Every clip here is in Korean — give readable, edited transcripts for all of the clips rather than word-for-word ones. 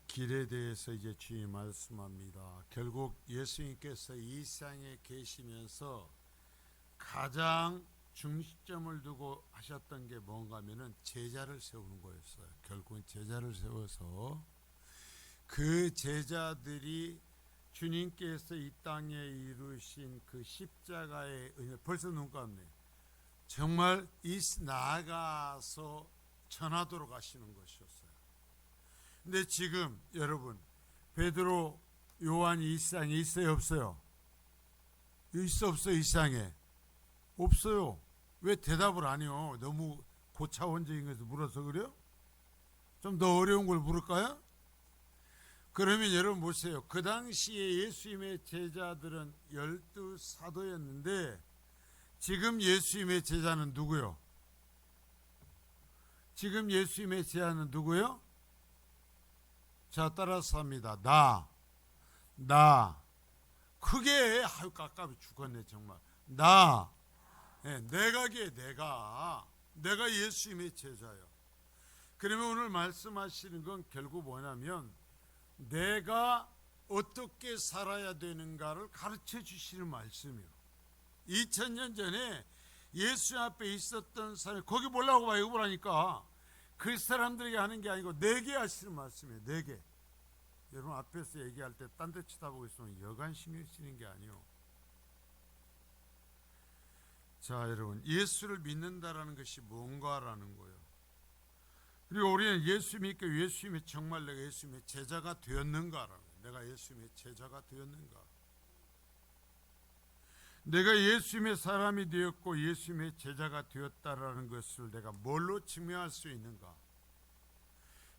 길에 대해서 이제 주님 말씀합니다. 결국 예수님께서 이 세상에 계시면서 가장 중심점을 두고 하셨던 게 뭔가 하면은 제자를 세우는 거였어요. 결국은 제자를 세워서 그 제자들이 주님께서 이 땅에 이루신 그 십자가의 은혜, 벌써 눈 감네. 정말 나아가서 전하도록 하시는 것이었어요. 근데 지금 여러분, 베드로, 요한이 이 세상에 있어요, 없어요? 있어, 없어요? 이 세상에 없어요. 왜 대답을 안 해요? 너무 고차원적인 것을 물어서 그래요? 좀 더 어려운 걸 물을까요? 그러면 여러분 보세요. 그 당시에 예수님의 제자들은 12사도였는데 지금 예수님의 제자는 누구요? 지금 예수님의 제자는 누구요? 자, 따라서 합니다. 나. 크게, 아유, 깝깝이 죽었네, 정말. 내가 예수님의 제자예요. 그러면 오늘 말씀하시는 건 결국 뭐냐면, 내가 어떻게 살아야 되는가를 가르쳐 주시는 말씀이에요. 2000년 전에 예수 앞에 있었던 사람이, 거기 보려고 봐, 이거 보라니까. 그 사람들에게 하는 게 아니고 내게 하시는 말씀이에요. 내게. 여러분 앞에서 얘기할 때 딴 데 쳐다보고 있으면 여간 신경 쓰는 게 아니에요. 자, 여러분, 예수를 믿는다라는 것이 뭔가라는 거예요. 그리고 우리는 예수 믿고 예수님이 정말 내가 예수님의 제자가 되었는가라는 거예요. 내가 예수님의 제자가 되었는가. 내가 예수님의 사람이 되었고 예수님의 제자가 되었다라는 것을 내가 뭘로 증명할 수 있는가?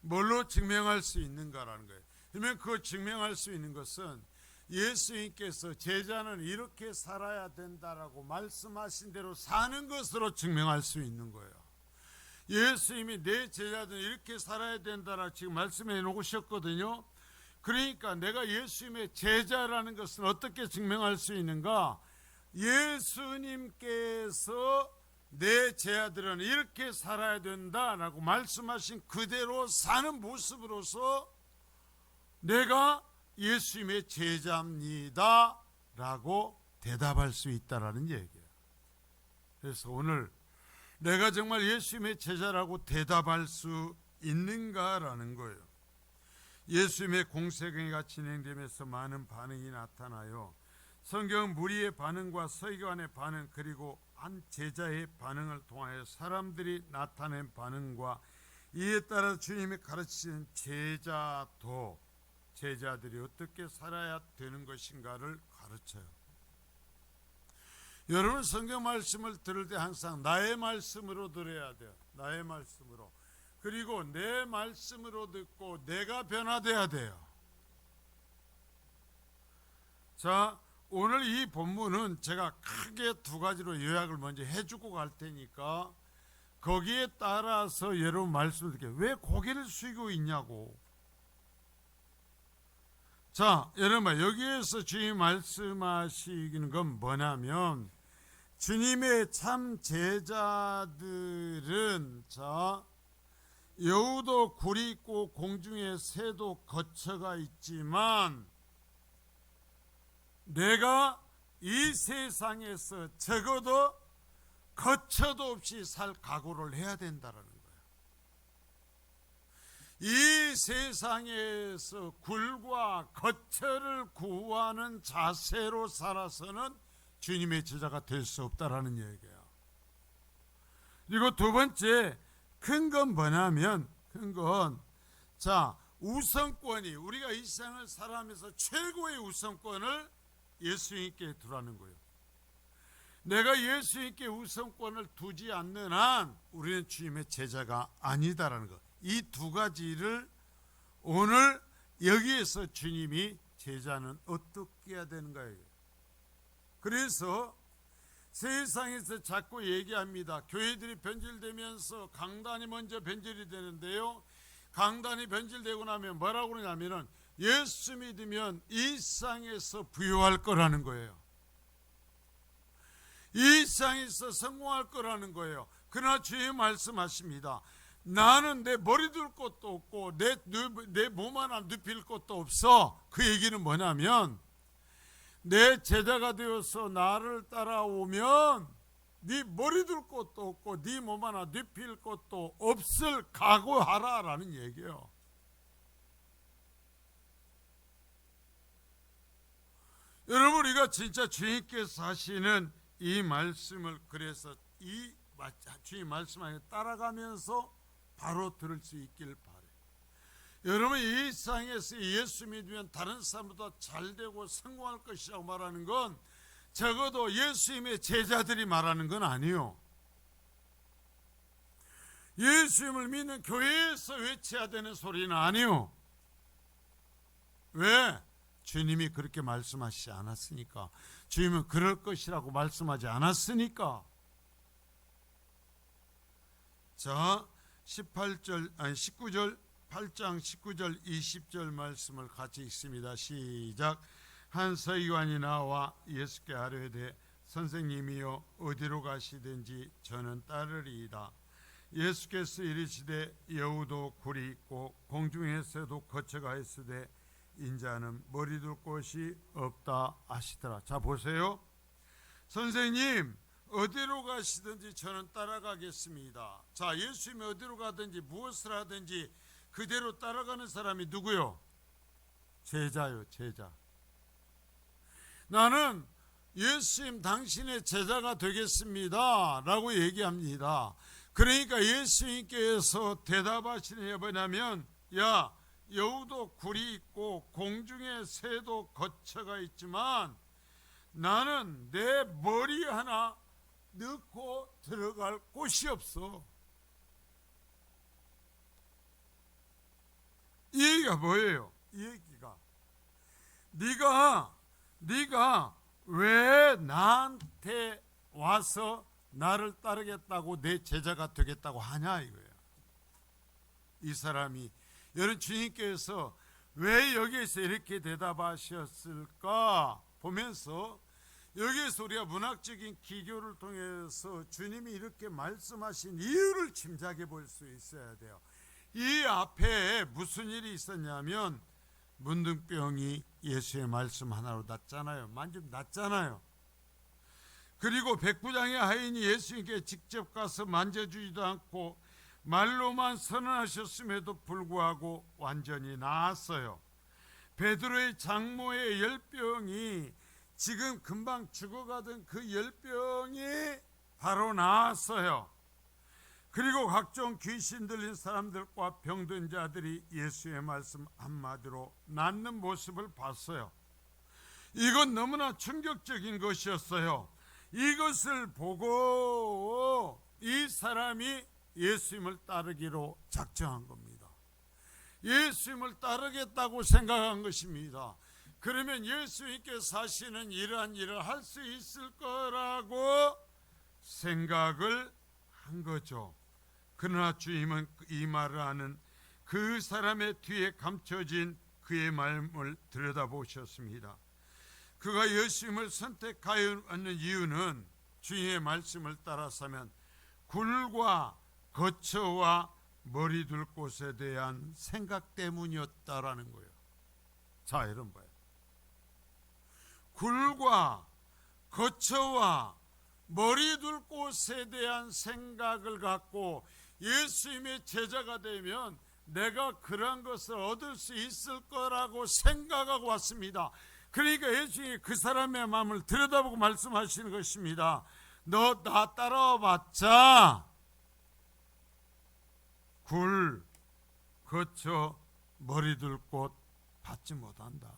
뭘로 증명할 수 있는가라는 거예요. 그러면 그 증명할 수 있는 것은 예수님께서 제자는 이렇게 살아야 된다라고 말씀하신 대로 사는 것으로 증명할 수 있는 거예요. 예수님이 내 제자들은 이렇게 살아야 된다라고 지금 말씀해 놓으셨거든요. 그러니까 내가 예수님의 제자라는 것은 어떻게 증명할 수 있는가? 예수님께서 내 제자들은 이렇게 살아야 된다라고 말씀하신 그대로 사는 모습으로서 내가 예수님의 제자입니다 라고 대답할 수 있다라는 얘기예요. 그래서 오늘 내가 정말 예수님의 제자라고 대답할 수 있는가라는 거예요. 예수님의 공생애가 진행되면서 많은 반응이 나타나요. 성경은 무리의 반응과 서기관의 반응, 그리고 한 제자의 반응을 통하여 사람들이 나타낸 반응과 이에 따라 주님이 가르치는 제자들이 어떻게 살아야 되는 것인가를 가르쳐요. 여러분 성경 말씀을 들을 때 항상 나의 말씀으로 들어야 돼요. 나의 말씀으로. 그리고 내 말씀으로 듣고 내가 변화돼야 돼요. 자, 오늘 이 본문은 제가 크게 두 가지로 요약을 먼저 해주고 갈 테니까 거기에 따라서 여러분 말씀을 드릴게요. 왜 고개를 숙이고 있냐고. 자, 여러분 여기에서 주님이 말씀하시는 건 뭐냐면 주님의 참 제자들은 여우도 굴이 있고 공중에 새도 거처가 있지만 내가 이 세상에서 적어도 거처도 없이 살 각오를 해야 된다라는 거예요. 이 세상에서 굴과 거처를 구하는 자세로 살아서는 주님의 제자가 될 수 없다라는 얘기예요. 그리고 두 번째 큰 건 뭐냐면 우선권이 우리가 이 세상을 살아가면서 최고의 우선권을 예수님께 두라는 거예요. 내가 예수님께 우선권을 두지 않는 한 우리는 주님의 제자가 아니다라는 것. 이 두 가지를 오늘 여기에서 주님이 제자는 어떻게 해야 되는가요? 그래서 세상에서 자꾸 얘기합니다. 교회들이 변질되면서 강단이 먼저 변질이 되는데요. 강단이 변질되고 나면 뭐라고 그러냐면은 예수 믿으면 이 세상에서 부유할 거라는 거예요. 이 세상에서 성공할 거라는 거예요. 그러나 주님 말씀하십니다. 나는 내 머리 둘 곳도 없고 내 몸 하나 눕힐 곳도 없어. 그 얘기는 뭐냐면 내 제자가 되어서 나를 따라오면 네 머리 둘 곳도 없고 네 몸 하나 눕힐 곳도 없을 각오하라라는 얘기예요. 여러분, 우리가 진짜 주님께서 하시는 이 말씀을 그래서 이 주님 말씀 안에 따라가면서 바로 들을 수 있길 바라요. 여러분, 이 세상에서 예수 믿으면 다른 사람보다 잘되고 성공할 것이라고 말하는 건 적어도 예수님의 제자들이 말하는 건 아니에요. 예수님을 믿는 교회에서 외쳐야 되는 소리는 아니에요. 왜? 주님이 그렇게 말씀하시지 않았으니까. 주님은 그럴 것이라고 말씀하지 않았으니까. 자, 19절 8장 19절 20절 말씀을 같이 읽습니다. 시작. 한 서기관이 나와 예수께 아뢰되 선생님이여 어디로 가시든지 저는 따르리이다. 예수께서 이르시되 여우도 굴이 있고 공중에서도 거처가 있으되 인자는 머리 둘 곳이 없다 하시더라. 자, 보세요. 선생님 어디로 가시든지 저는 따라가겠습니다. 자, 예수님이 어디로 가든지 무엇을 하든지 그대로 따라가는 사람이 누구요? 제자요, 제자. 나는 예수님 당신의 제자가 되겠습니다 라고 얘기합니다. 그러니까 예수님께서 대답하시는 게 뭐냐면, 야, 여우도 굴이 있고 공중에 새도 거처가 있지만 나는 내 머리 하나 넣고 들어갈 곳이 없어. 이 얘기가 뭐예요? 이 얘기가 네가 왜 나한테 와서 나를 따르겠다고 내 제자가 되겠다고 하냐 이거예요. 이 사람이 여러분, 주님께서 왜 여기에서 이렇게 대답하셨을까 보면서 여기에서 우리가 문학적인 기교를 통해서 주님이 이렇게 말씀하신 이유를 짐작해 볼 수 있어야 돼요. 이 앞에 무슨 일이 있었냐면 문둥병이 예수의 말씀 하나로 낫잖아요. 만지면 낫잖아요. 그리고 백부장의 하인이 예수님께 직접 가서 만져주지도 않고 말로만 선언하셨음에도 불구하고 완전히 나았어요. 베드로의 장모의 열병이 지금 금방 죽어가던 그 열병이 바로 나았어요. 그리고 각종 귀신 들린 사람들과 병든 자들이 예수의 말씀 한마디로 낫는 모습을 봤어요. 이건 너무나 충격적인 것이었어요. 이것을 보고 이 사람이 예수님을 따르기로 작정한 겁니다. 예수님을 따르겠다고 생각한 것입니다. 그러면 예수님께서 하시는 이러한 일을 할 수 있을 거라고 생각을 한 거죠. 그러나 주님은 이 말을 하는 그 사람의 뒤에 감춰진 그의 마음을 들여다보셨습니다. 그가 예수님을 선택하였는 이유는 주님의 말씀을 따라서면 굴과 거처와 머리 둘 곳에 대한 생각 때문이었다라는 거예요. 자, 여러분 봐요. 굴과 거처와 머리 둘 곳에 대한 생각을 갖고 예수님의 제자가 되면 내가 그런 것을 얻을 수 있을 거라고 생각하고 왔습니다. 그러니까 예수님이 그 사람의 마음을 들여다보고 말씀하시는 것입니다. 너 나 따라와 봤자 굴, 거처, 머리 둘 곳 받지 못한다.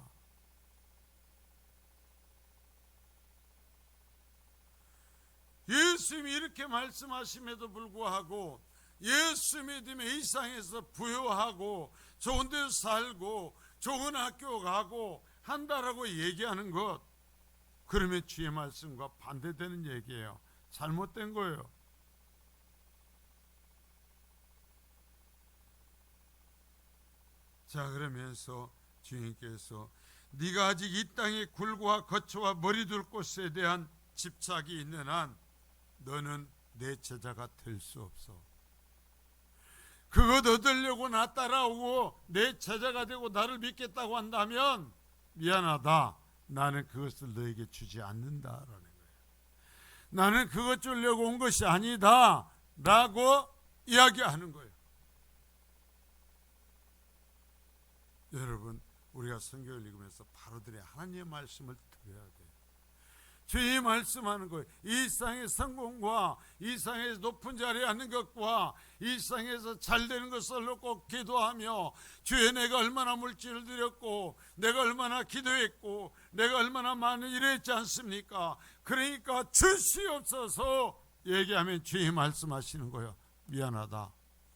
예수님이 이렇게 말씀하심에도 불구하고 예수 믿으면 이 세상에서 부유하고 좋은 데서 살고 좋은 학교 가고 한다라고 얘기하는 것, 그러면 주의 말씀과 반대되는 얘기예요. 잘못된 거예요. 자, 그러면서 주님께서 네가 아직 이 땅의 굴과 거처와 머리 둘 곳에 대한 집착이 있는 한 너는 내 제자가 될 수 없어. 그것 얻으려고 나 따라오고 내 제자가 되고 나를 믿겠다고 한다면 미안하다. 나는 그것을 너에게 주지 않는다라는 거예요. 나는 그것 주려고 온 것이 아니다 라고 이야기하는 거예요. 여러분, 우리가 성경을 읽으면서 바로들의 하나님의 말씀을 들어야 돼요. 주님이 말씀하는 거예요. 이 세상의 성공과 이 세상에서 높은 자리에 앉는 것과 이 세상에서 잘 되는 것을 놓고 기도하며 주여 내가 얼마나 물질을 드렸고 내가 얼마나 기도했고 내가 얼마나 많은 일을 했지 않습니까? 그러니까 주시옵소서 얘기하면 주님이 말씀하시는 거예요. 미안하다.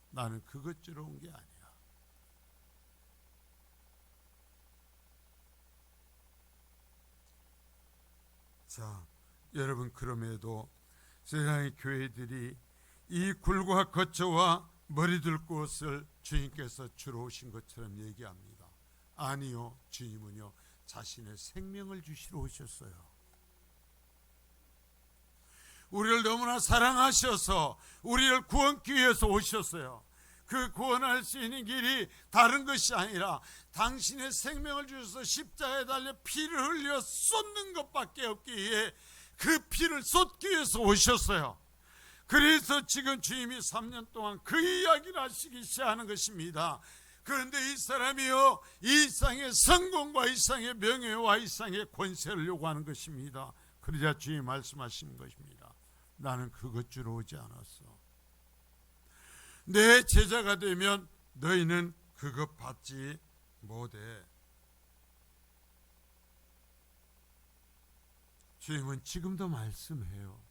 나는 그것 주러 온 게 아니야. 자, 여러분, 그럼에도 세상의 교회들이 이 굴과 거처와 머리둘 곳을 주님께서 주러 오신 것처럼 얘기합니다. 아니요, 주님은요 자신의 생명을 주시러 오셨어요. 우리를 너무나 사랑하셔서 우리를 구원하기 위해서 오셨어요. 그 구원할 수 있는 길이 다른 것이 아니라 당신의 생명을 주셔서 십자가에 달려 피를 흘려 쏟는 것밖에 없기에 그 피를 쏟기 위해서 오셨어요. 그래서 지금 주님이 3년 동안 그 이야기를 하시기 시작하는 것입니다. 그런데 이 사람이요 이 세상의 성공과 이 세상의 명예와 이 세상의 권세를 요구하는 것입니다. 그러자 주님이 말씀하시는 것입니다. 나는 그것 주러 오지 않았어. 내 제자가 되면 너희는 그것 받지 못해. 주님은 지금도 말씀해요.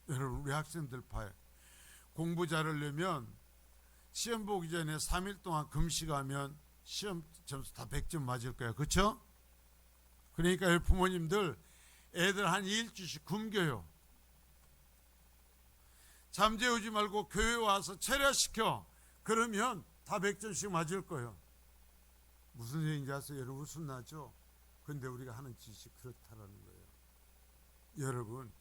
여러분, 우리 학생들 봐요. 공부 잘하려면 시험 보기 전에 3일 동안 금식하면 시험 점수 다 100점 맞을 거예요. 그렇죠? 그러니까 부모님들 애들 한 일주일씩 굶겨요. 잠재우지 말고 교회 와서 체려시켜. 그러면 다 100점씩 맞을 거예요. 무슨 얘기인지 아세요? 여러분, 웃음 나죠? 근데 우리가 하는 짓이 그렇다라는 거예요. 여러분,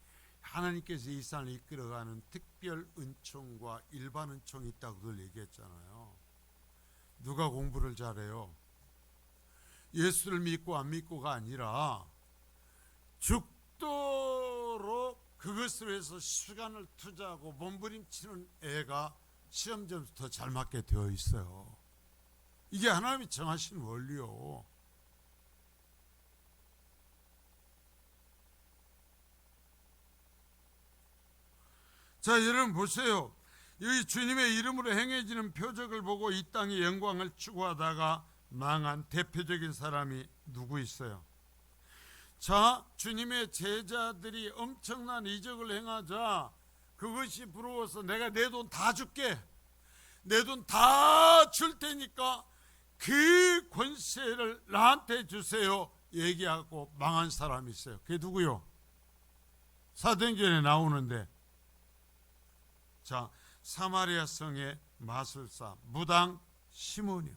하나님께서 이 세상을 이끌어가는 특별 은총과 일반 은총이 있다고 늘 얘기했잖아요. 누가 공부를 잘해요? 예수를 믿고 안 믿고가 아니라 죽도록 그것을 위해서 시간을 투자하고 몸부림치는 애가 시험 점수 더 잘 맞게 되어 있어요. 이게 하나님이 정하신 원리요. 자, 여러분 보세요. 여기 주님의 이름으로 행해지는 표적을 보고 이 땅의 영광을 추구하다가 망한 대표적인 사람이 누구 있어요? 자, 주님의 제자들이 엄청난 이적을 행하자 그것이 부러워서 내가 내 돈 다 줄게, 내 돈 다 줄 테니까 그 권세를 나한테 주세요 얘기하고 망한 사람이 있어요. 그게 누구요? 사도행전에 나오는데, 자, 사마리아 성의 마술사 무당 시몬이요.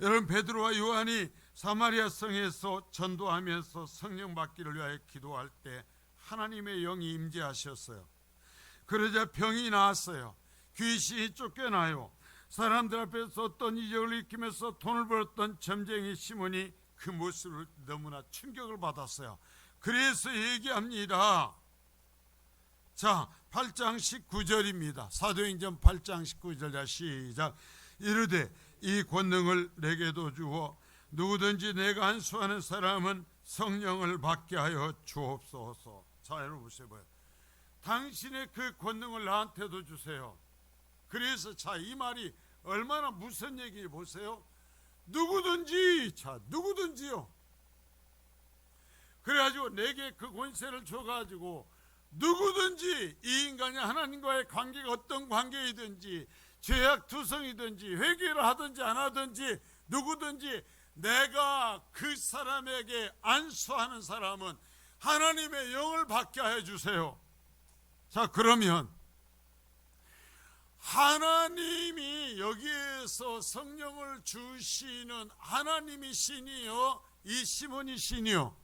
여러분, 베드로와 요한이 사마리아 성에서 전도하면서 성령 받기를 위하여 기도할 때 하나님의 영이 임재하셨어요. 그러자 병이 나았어요. 귀신이 쫓겨나요. 사람들 앞에서 어떤 이적을 일으키면서 돈을 벌었던 점쟁이 시몬이 그 모습을 너무나 충격을 받았어요. 그래서 얘기합니다. 자, 8장 19절입니다. 사도행전 8장 19절. 시작. 이르되 이 권능을 내게도 주어 누구든지 내가 안수하는 사람은 성령을 받게 하여 주옵소서. 자, 여러분 보세요. 당신의 그 권능을 나한테도 주세요. 그래서 자, 이 말이 얼마나 무슨 얘기 보세요. 누구든지, 자, 누구든지요. 그래가지고 내게 그 권세를 줘가지고 누구든지 이 인간이 하나님과의 관계가 어떤 관계이든지 죄악 투성이든지 회개를 하든지 안 하든지 누구든지 내가 그 사람에게 안수하는 사람은 하나님의 영을 받게 하여 주세요. 자, 그러면 하나님이 여기에서 성령을 주시는 하나님이 신이요, 이 시몬이 신이요?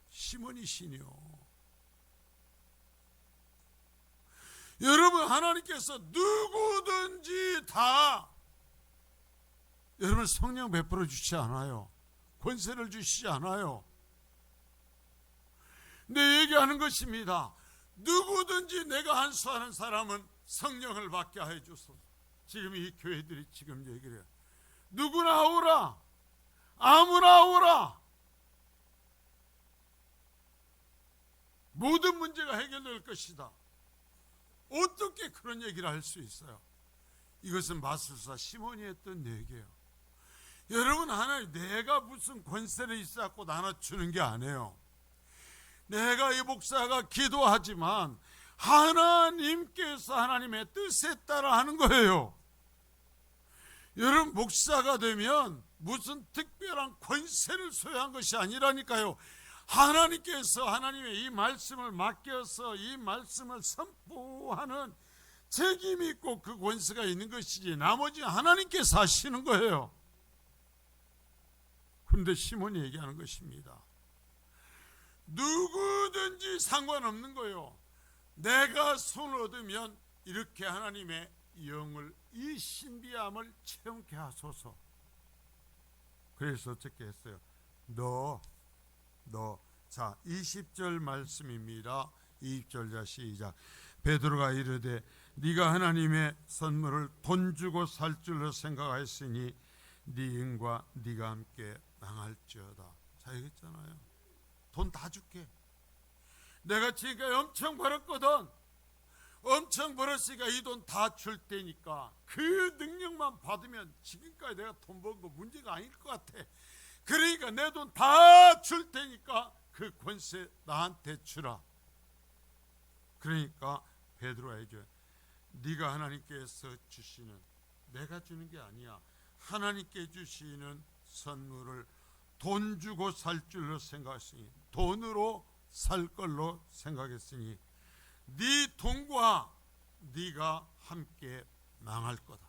시몬이 신이요. 여러분, 하나님께서 누구든지 다 여러분 성령 베풀어 주시지 않아요. 권세를 주시지 않아요. 내 얘기하는 것입니다. 누구든지 내가 안수하는 사람은 성령을 받게 해 주소서. 지금 이 교회들이 지금 얘기를 해요. 누구나 오라, 아무나 오라. 모든 문제가 해결될 것이다. 어떻게 그런 얘기를 할 수 있어요? 이것은 마술사 시몬이 했던 얘기예요. 여러분, 하나님, 내가 무슨 권세를 있어갖고 나눠주는 게 아니에요. 내가 이 목사가 기도하지만 하나님께서 하나님의 뜻에 따라 하는 거예요. 여러분, 목사가 되면 무슨 특별한 권세를 소유한 것이 아니라니까요. 하나님께서 하나님의 이 말씀을 맡겨서 이 말씀을 선포하는 책임이 있고 그 권세가 있는 것이지, 나머지 하나님께서 하시는 거예요. 그런데 시몬이 얘기하는 것입니다. 누구든지 상관없는 거예요. 내가 손을 얻으면 이렇게 하나님의 영을, 이 신비함을 체험케 하소서. 그래서 어떻게 했어요? 너 자, 20절 말씀입니다. 20절 자 시작. 베드로가 이르되 네가 하나님의 선물을 돈 주고 살 줄로 생각하였으니 네 영과 네가 함께 망할지어다. 자, 얘기했잖아요. 돈 다 줄게. 내가 지금까지 엄청 벌었거든. 엄청 벌었으니까 이 돈 다 줄 테니까 그 능력만 받으면 지금까지 내가 돈 번 거 문제가 아닐 것 같아. 그러니까 내 돈 다 줄 테니까 그 권세 나한테 주라. 그러니까 베드로가 해줘요. 네가 하나님께서 주시는, 내가 주는 게 아니야, 하나님께 주시는 선물을 돈 주고 살 줄로 생각했으니, 돈으로 살 걸로 생각했으니 네 돈과 네가 함께 망할 거다.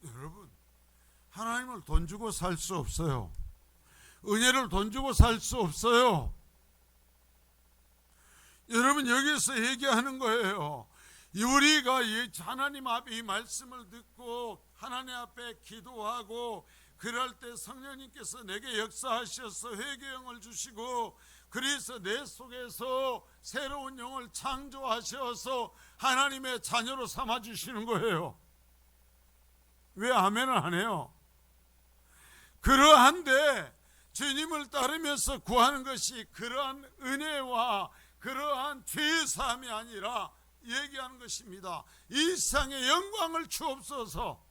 여러분, 하나님을 돈 주고 살 수 없어요. 은혜를 돈 주고 살 수 없어요. 여러분, 여기서 얘기하는 거예요. 우리가 하나님 앞에 이 말씀을 듣고 하나님 앞에 기도하고 그럴 때 성령님께서 내게 역사하셔서 회개형을 주시고, 그래서 내 속에서 새로운 영을 창조하셔서 하나님의 자녀로 삼아주시는 거예요. 왜 아멘을 안 해요? 그러한데 주님을 따르면서 구하는 것이 그러한 은혜와 그러한 죄사함이 아니라 얘기하는 것입니다. 이 세상의 영광을 주옵소서.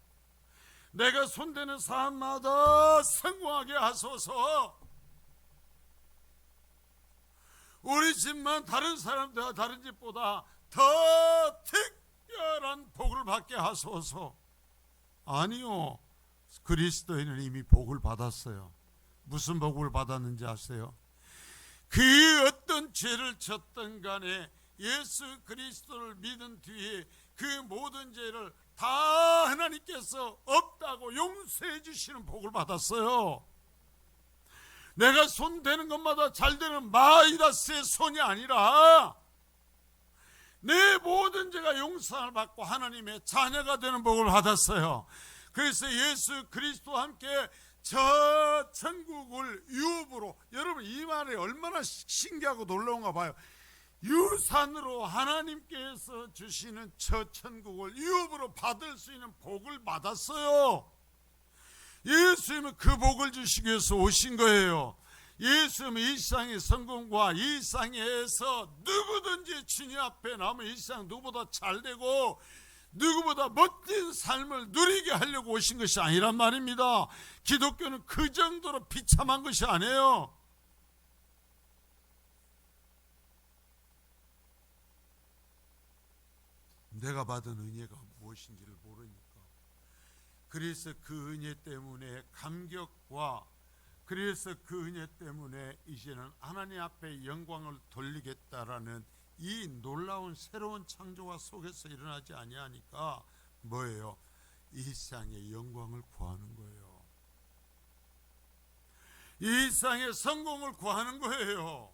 내가 손대는 사람마다 성공하게 하소서. 우리 집만 다른 사람들과 다른 집보다 더 특별한 복을 받게 하소서. 아니요, 그리스도인은 이미 복을 받았어요. 무슨 복을 받았는지 아세요? 그 어떤 죄를 졌던 간에 예수 그리스도를 믿은 뒤에 그 모든 죄를 다 하나님께서 없다고 용서해 주시는 복을 받았어요. 내가 손 대는 것마다 잘 되는 마이다스의 손이 아니라 내 모든 죄가 용서를 받고 하나님의 자녀가 되는 복을 받았어요. 그래서 예수 그리스도와 함께 저 천국을 유업으로, 여러분 이 말이 얼마나 신기하고 놀라운가 봐요. 유산으로 하나님께서 주시는 저 천국을 유업으로 받을 수 있는 복을 받았어요. 예수님은 그 복을 주시기 위해서 오신 거예요. 예수님은 이 세상의 성공과 이 세상에서 누구든지 주님 앞에 나오면 이 세상 누구보다 잘되고 누구보다 멋진 삶을 누리게 하려고 오신 것이 아니란 말입니다. 기독교는 그 정도로 비참한 것이 아니에요. 내가 받은 은혜가 무엇인지를 모르니까, 그래서 그 은혜 때문에 감격과, 그래서 그 은혜 때문에 이제는 하나님 앞에 영광을 돌리겠다라는 이 놀라운 새로운 창조가 속에서 일어나지 아니하니까 뭐예요? 이 세상의 영광을 구하는 거예요. 이 세상의 성공을 구하는 거예요.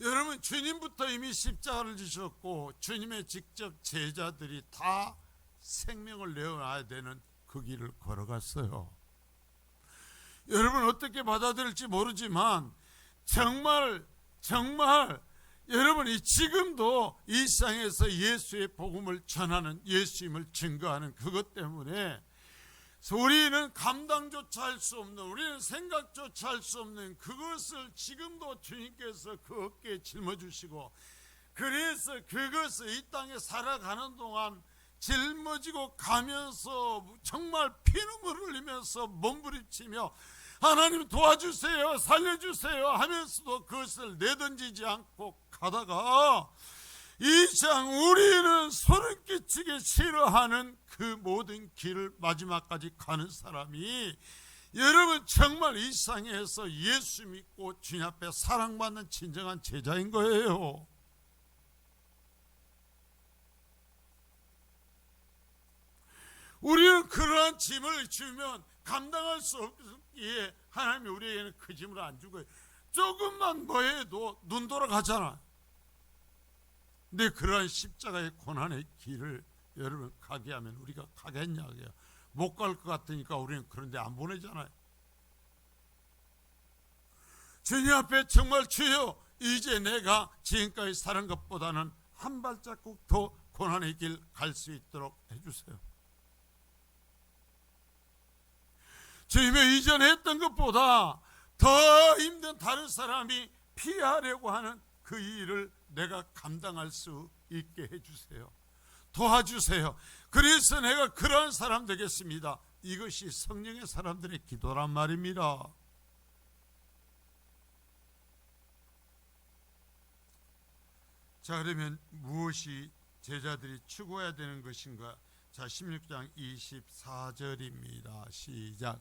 여러분, 주님부터 이미 십자가를 지셨고 주님의 직접 제자들이 다 생명을 내어놔야 되는 그 길을 걸어갔어요. 여러분, 어떻게 받아들일지 모르지만 정말 여러분이 지금도 이 세상에서 예수의 복음을 전하는, 예수님을 증거하는 그것 때문에 우리는 감당조차 할 수 없는, 우리는 생각조차 할 수 없는 그것을 지금도 주님께서 그 어깨에 짊어주시고, 그래서 그것을 이 땅에 살아가는 동안 짊어지고 가면서 정말 피눈물을 흘리면서 몸부림치며 하나님 도와주세요, 살려주세요 하면서도 그것을 내던지지 않고 가다가 이장 우리는 소름 끼치게 싫어하는 그 모든 길을 마지막까지 가는 사람이, 여러분 정말 이 세상에서 예수 믿고 주님 앞에 사랑받는 진정한 제자인 거예요. 우리는 그러한 짐을 주면 감당할 수 없기에 하나님이 우리에게는 그 짐을 안 주고, 조금만 뭐 해도 눈 돌아가잖아. 근데 그러한 십자가의 고난의 길을 여러분 가게 하면 우리가 가겠냐고요. 못 갈 것 같으니까 우리는 그런데 안 보내잖아요. 주님 앞에 정말 주여, 이제 내가 지금까지 살은 것보다는 한 발자국 더 고난의 길 갈 수 있도록 해주세요. 주님의 이전에 했던 것보다 더 힘든 다른 사람이 피하려고 하는 그 일을 내가 감당할 수 있게 해주세요. 도와주세요. 그래서 내가 그러한 사람 되겠습니다. 이것이 성령의 사람들의 기도란 말입니다. 자, 그러면 무엇이 제자들이 추구해야 되는 것인가? 자, 16장 24절입니다. 시작.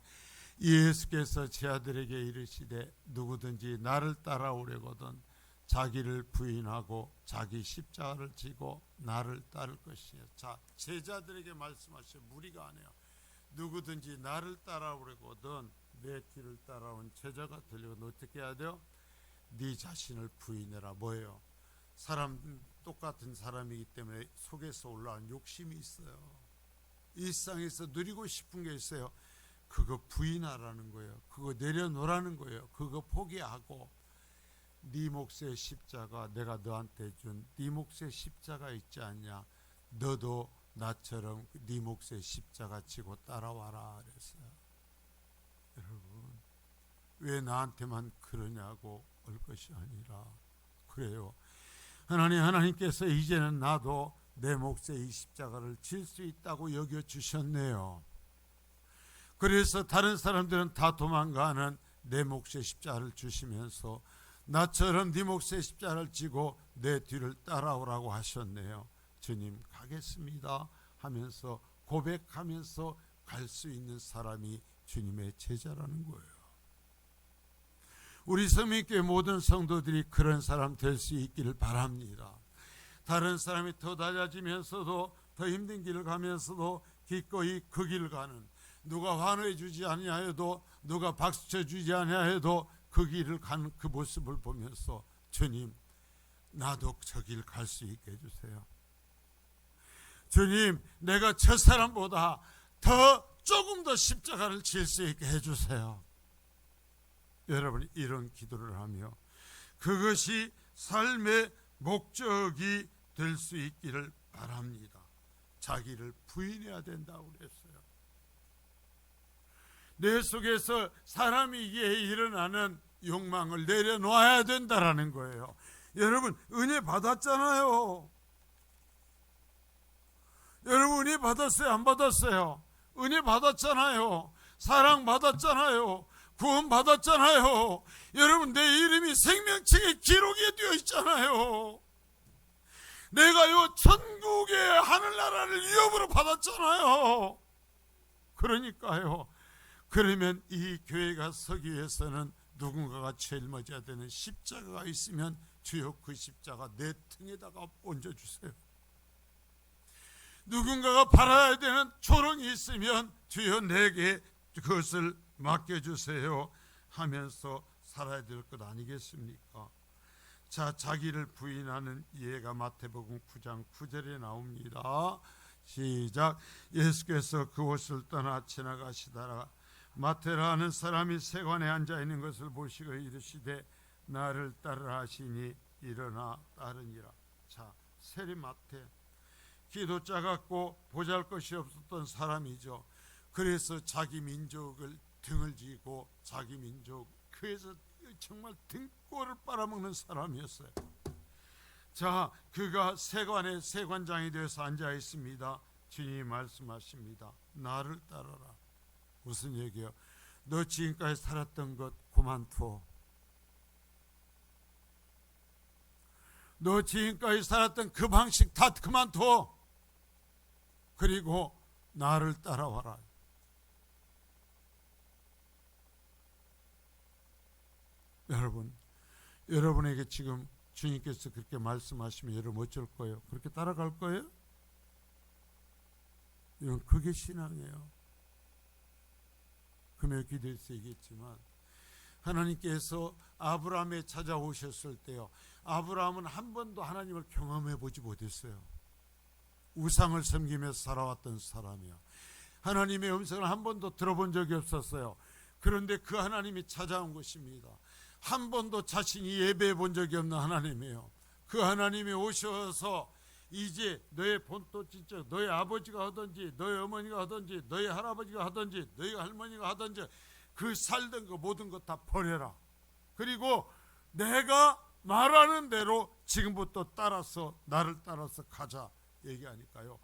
예수께서 제자들에게 이르시되 누구든지 나를 따라오려거든 자기를 부인하고 자기 십자가를 지고 나를 따를 것이에요. 자, 제자들에게 말씀하셔. 무리가 아니에요. 누구든지 나를 따라오려거든 내 길을 따라온 제자가 되려거든 어떻게 해야 돼요? 네 자신을 부인해라. 뭐예요? 사람 똑같은 사람이기 때문에 속에서 올라온 욕심이 있어요. 일상에서 누리고 싶은 게 있어요. 그거 부인하라는 거예요. 그거 내려놓으라는 거예요. 그거 포기하고 네 몫의 십자가, 내가 너한테 준 네 몫의 십자가 있지 않냐, 너도 나처럼 네 몫의 십자가 지고 따라와라 그랬어요. 여러분, 왜 나한테만 그러냐고 올 것이 아니라 그래요. 하나님께서 이제는 나도 내 몫의 이 십자가를 질 수 있다고 여겨주셨네요. 그래서 다른 사람들은 다 도망가는 내 몫의 십자가를 주시면서 나처럼 네 몫의 십자가를 지고 내 뒤를 따라오라고 하셨네요. 주님 가겠습니다 하면서 고백하면서 갈 수 있는 사람이 주님의 제자라는 거예요. 우리 성민교회 모든 성도들이 그런 사람 될 수 있기를 바랍니다. 다른 사람이 더 낮아지면서도 더 힘든 길을 가면서도 기꺼이 그 길을 가는, 누가 환호해 주지 아니하여도 누가 박수 쳐 주지 아니하여도 그 길을 가는 그 모습을 보면서 주님 나도 저 길 갈 수 있게 해주세요. 주님 내가 저 사람보다 더 조금 더 십자가를 질 수 있게 해주세요. 여러분이 이런 기도를 하며 그것이 삶의 목적이 될 수 있기를 바랍니다. 자기를 부인해야 된다고 그랬어요. 내 속에서 사람이기에 일어나는 욕망을 내려놓아야 된다라는 거예요. 여러분 은혜 받았잖아요. 여러분 은혜 받았어요? 안 받았어요? 은혜 받았잖아요. 사랑 받았잖아요. 구원 받았잖아요. 여러분 내 이름이 생명책에 기록이 되어 있잖아요. 내가요 천국의 하늘나라를 위협으로 받았잖아요. 그러니까요. 그러면 이 교회가 서기 위해서는 누군가가 짊어져야 되는 십자가가 있으면 주여 그 십자가 내 등에다가 얹어주세요. 누군가가 바라야 되는 초롱이 있으면 주여 내게 그것을 맡겨주세요 하면서 살아야 될 것 아니겠습니까? 자, 자기를 부인하는 예가 마태복음 9장 9절에 나옵니다. 시작. 예수께서 그곳을 떠나 지나가시다가 마태라는 사람이 세관에 앉아 있는 것을 보시고 이르시되 나를 따르라 하시니 일어나 따르니라. 자, 세리 마태, 키도 작았고 보잘것이 없었던 사람이죠. 그래서 자기 민족을 등을 지고 자기 민족, 그래서 정말 등골을 빨아먹는 사람이었어요. 자, 그가 세관의 세관장이 되어서 앉아 있습니다. 주님이 말씀하십니다. 나를 따르라. 무슨 얘기요? 너 지금까지 살았던 것 그만둬. 너 지금까지 살았던 그 방식 다 그만둬. 그리고 나를 따라와라. 여러분에게 지금 주님께서 그렇게 말씀하시면 여러분 어쩔 거예요? 그렇게 따라갈 거예요? 이건 그게 신앙이에요. 금요 기도에서 얘기했지만 하나님께서 아브라함에 찾아오셨을 때요, 아브라함은 한 번도 하나님을 경험해 보지 못했어요. 우상을 섬기면서 살아왔던 사람이야. 하나님의 음성을 한 번도 들어본 적이 없었어요. 그런데 그 하나님이 찾아온 것입니다. 한 번도 자신이 예배해 본 적이 없는 하나님이에요. 그 하나님이 오셔서 이제 너의 본토지적, 너의 아버지가 하든지 너의 어머니가 하든지 너의 할아버지가 하든지 너희 할머니가 하든지 그 살던 거 모든 것 다 버려라. 그리고 내가 말하는 대로 지금부터 따라서 나를 따라서 가자 얘기하니까요.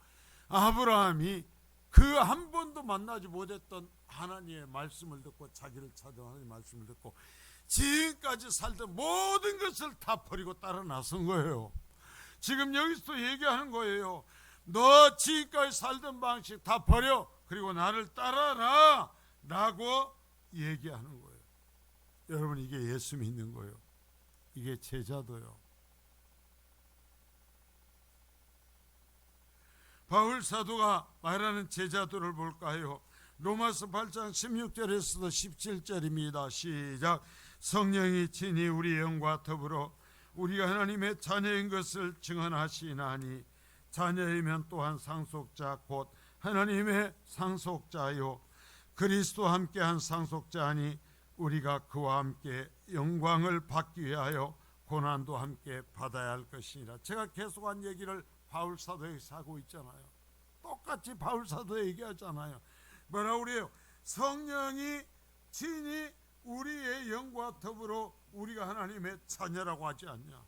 아브라함이 그 한 번도 만나지 못했던 하나님의 말씀을 듣고 자기를 찾은 하나님의 말씀을 듣고 지금까지 살던 모든 것을 다 버리고 따라 나선 거예요. 지금 여기서 얘기하는 거예요. 너 지금까지 살던 방식 다 버려. 그리고 나를 따라라 라고 얘기하는 거예요. 여러분, 이게 예수 믿는 거예요. 이게 제자도요. 바울 사도가 말하는 제자도를 볼까요? 로마서 8장 16절에서도 17절입니다. 시작. 성령이 친히 우리 영과 더불어 우리가 하나님의 자녀인 것을 증언하시나니 자녀이면 또한 상속자 곧 하나님의 상속자요 그리스도와 함께한 상속자니 우리가 그와 함께 영광을 받기 위하여 고난도 함께 받아야 할 것이니라. 제가 계속한 얘기를 바울 사도에서 하고 있잖아요. 똑같이 바울 사도에 얘기하잖아요. 뭐라고 그래요? 성령이 친히 우리의 영과 더불어 우리가 하나님의 자녀라고 하지 않냐?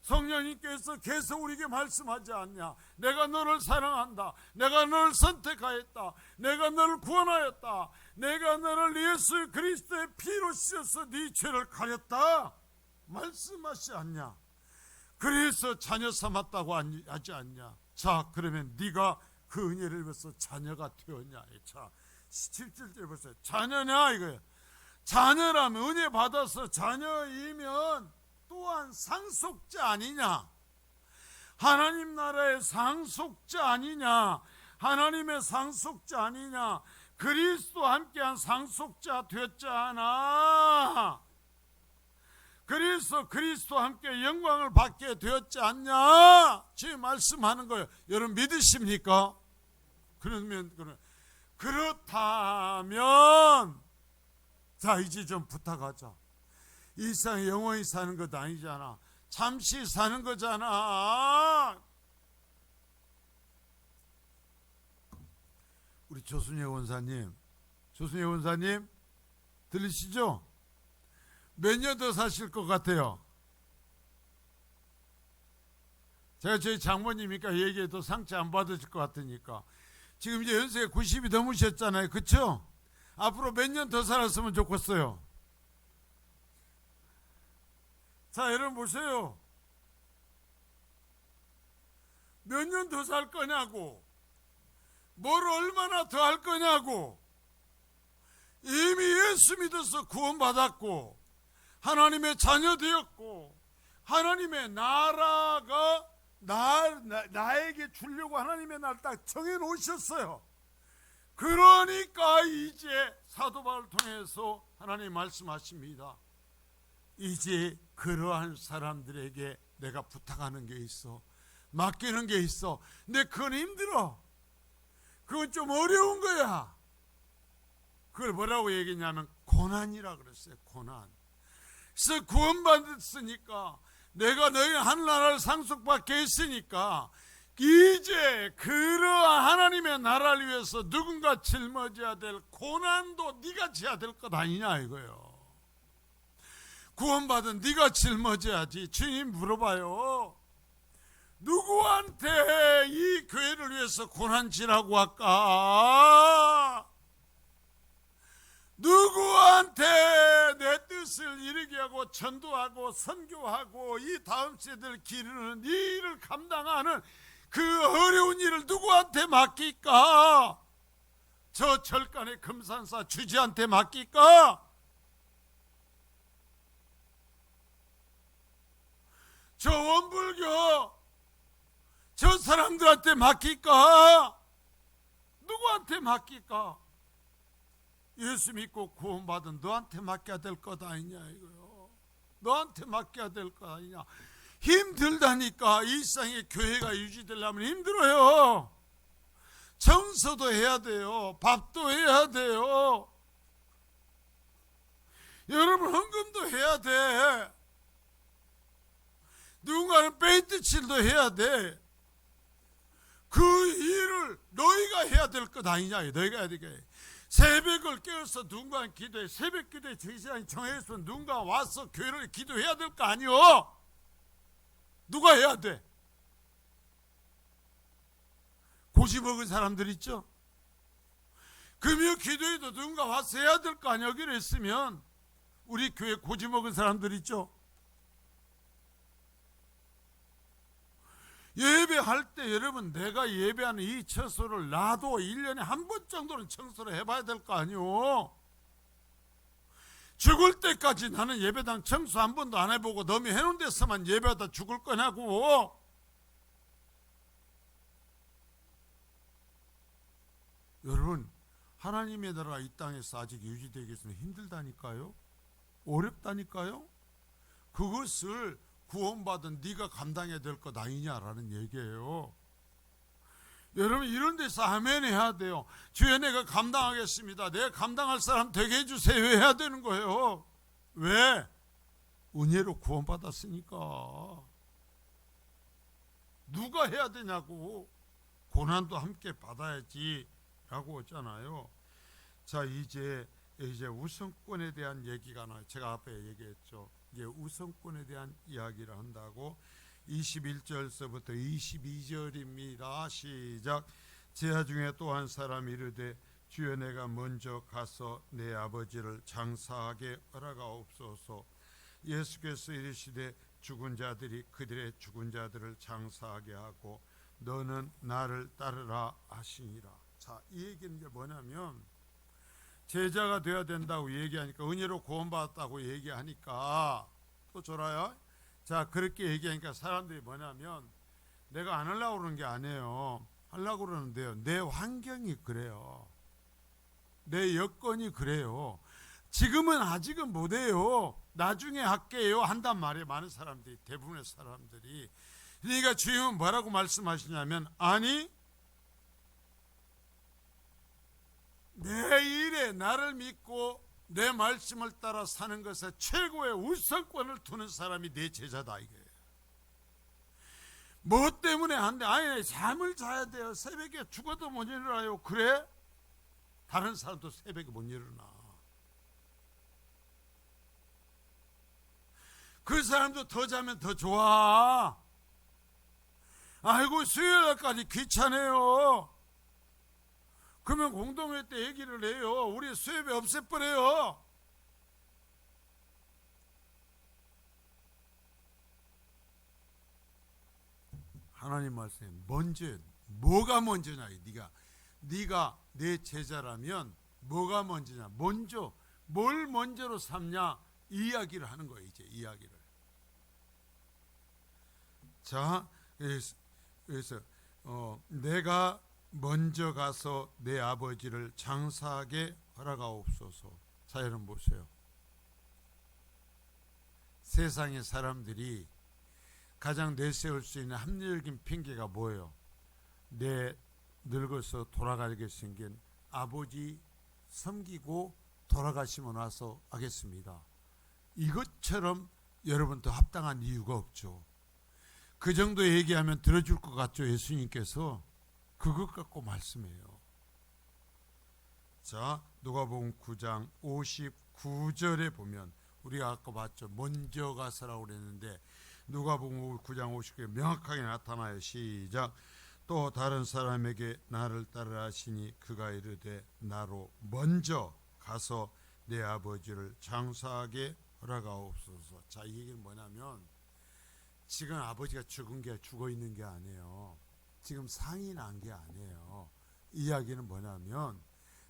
성령님께서 계속 우리에게 말씀하지 않냐? 내가 너를 사랑한다. 내가 너를 선택하였다. 내가 너를 구원하였다. 내가 너를 예수 그리스도의 피로 씻어서 네 죄를 가렸다. 말씀하지 않냐? 그래서 자녀 삼았다고 하지 않냐? 자, 그러면 네가 그 은혜를 입어서 자녀가 되었냐? 자, 17절 보세요. 자녀냐 이거예요. 자녀라면 은혜 받아서 자녀이면 또한 상속자 아니냐? 하나님 나라의 상속자 아니냐? 하나님의 상속자 아니냐? 그리스도와 함께한 상속자 되었잖아. 그래서 그리스도와 함께 영광을 받게 되었지 않냐? 지금 말씀하는 거예요. 여러분 믿으십니까? 그렇다면 자, 이제 좀 부탁하자. 이 세상에 영원히 사는 것 아니잖아. 잠시 사는 거잖아. 우리 조순예 원사님 들리시죠? 몇 년 더 사실 것 같아요? 제가 저희 장모님이니까 얘기해도 상처 안 받으실 것 같으니까. 지금 이제 연세가 90이 넘으셨잖아요. 그렇죠? 앞으로 몇 년 더 살았으면 좋겠어요. 자, 여러분 보세요. 몇 년 더 살 거냐고, 뭘 얼마나 더 할 거냐고. 이미 예수 믿어서 구원받았고 하나님의 자녀 되었고 하나님의 나라가 나에게 주려고 하나님의 나라를 딱 정해 놓으셨어요. 그러니까 이제 사도 바울을 통해서 하나님 말씀하십니다. 이제 그러한 사람들에게 내가 부탁하는 게 있어, 맡기는 게 있어. 근데 그건 힘들어. 그건 좀 어려운 거야. 그걸 뭐라고 얘기했냐면 고난이라 그랬어요. 고난. 그래서 구원받았으니까, 내가 너희 하늘나라를 상속받게 했으니까 이제 그러한 하나님의 나라를 위해서 누군가 짊어져야 될 고난도 네가 져야 될 것 아니냐 이거예요. 구원받은 네가 짊어져야지. 주님 물어봐요. 누구한테 이 교회를 위해서 고난 지라고 할까? 누구한테 내 뜻을 이루게 하고 전도하고 선교하고 이 다음 세대를 기르는 이 일을 감당하는 그 어려운 일을 누구한테 맡길까? 저 절간의 금산사 주지한테 맡길까? 저 원불교 저 사람들한테 맡길까? 누구한테 맡길까? 예수 믿고 구원받은 너한테 맡겨야 될 것 아니냐 이거요. 너한테 맡겨야 될 것 아니냐. 힘들다니까. 이 세상에 교회가 유지되려면 힘들어요. 청소도 해야 돼요. 밥도 해야 돼요. 여러분 헌금도 해야 돼. 누군가는 페인트 칠도 해야 돼. 그 일을 너희가 해야 될 것 아니냐. 너희가 해야 되게. 새벽을 깨어서 누군가 기도해. 새벽 기도에 제시간이 정해서 누군가 와서 교회를 기도해야 될 거 아니요. 누가 해야 돼? 고시 먹은 사람들 있죠? 금요 기도에도 누군가 와서 해야 될 거 아니야. 여기를 했으면 우리 교회 고지 먹은 사람들 있죠? 예배할 때 여러분, 내가 예배하는 이 처소를 나도 1년에 한 번 정도는 청소를 해봐야 될 거 아니오. 죽을 때까지 나는 예배당 청소 한 번도 안 해보고 너무 해놓은 데서만 예배하다 죽을 거냐고. 여러분, 하나님의 나라가 이 땅에서 아직 유지되기 위해서는 힘들다니까요. 어렵다니까요. 그것을 구원받은 네가 감당해야 될 것 아니냐라는 얘기예요. 여러분, 이런 데서 아멘 해야 돼요. 주여 내가 감당하겠습니다. 내가 감당할 사람 되게 해주세요 해야 되는 거예요. 왜? 은혜로 구원받았으니까. 누가 해야 되냐고. 고난도 함께 받아야지 라고 했잖아요. 자, 이제 우선권에 대한 얘기가 나와요. 제가 앞에 얘기했죠. 이제 우선권에 대한 이야기를 한다고. 21절서부터 22절입니다. 시작. 제하 중에 또 한 사람이 이르되 주여 내가 먼저 가서 내 아버지를 장사하게 허락하옵소서. 예수께서 이르시되 죽은 자들이 그들의 죽은 자들을 장사하게 하고 너는 나를 따르라 하시니라. 자, 이 얘기는 이제 뭐냐면 제자가 되어야 된다고 얘기하니까, 은혜로 구원받았다고 얘기하니까 또 졸아요. 자, 그렇게 얘기하니까 사람들이 뭐냐면 내가 안 하려고 그러는 게 아니에요. 하려고 그러는데요, 내 환경이 그래요. 내 여건이 그래요. 지금은 아직은 못해요. 나중에 할게요 한단 말이에요. 많은 사람들이, 대부분의 사람들이. 그러니까 주님은 뭐라고 말씀하시냐면, 아니 내 일에 나를 믿고 내 말씀을 따라 사는 것에 최고의 우선권을 두는 사람이 내 제자다 이거예요. 뭐 때문에 안 돼? 아니 잠을 자야 돼요. 새벽에 죽어도 못 일어나요. 그래? 다른 사람도 새벽에 못 일어나. 그 사람도 더 자면 더 좋아. 아이고 수요일까지 귀찮아요. 그러면 공동회 때 얘기를 해요. 우리 수협이 없애버려요. 하나님 말씀에 먼저, 뭐가 먼저냐? 네가 내 제자라면 뭐가 먼저냐? 먼저 뭘 먼저로 삼냐? 이야기를 하는 거예요. 이제 이야기를. 자, 그래서 내가 먼저 가서 내 아버지를 장사하게 허락하옵소서. 자, 여러분 보세요. 세상의 사람들이 가장 내세울 수 있는 합리적인 핑계가 뭐예요? 내 늙어서 돌아가게 생긴 아버지 섬기고 돌아가시고 나서 하겠습니다. 이것처럼 여러분 더 합당한 이유가 없죠. 그 정도 얘기하면 들어줄 것 같죠. 예수님께서 그것 갖고 말씀해요. 자, 누가복음 9장 59절에 보면 우리가 아까 봤죠. 먼저 가서라고 그랬는데 누가복음 9장 59절에 명확하게 나타나요. 시작. 또 다른 사람에게 나를 따르라 하시니 그가 이르되 나로 먼저 가서 내 아버지를 장사하게 허락하옵소서. 자, 이 얘기는 뭐냐면 지금 아버지가 죽어 있는 게 아니에요. 지금 상이 난 게 아니에요. 이야기는 뭐냐면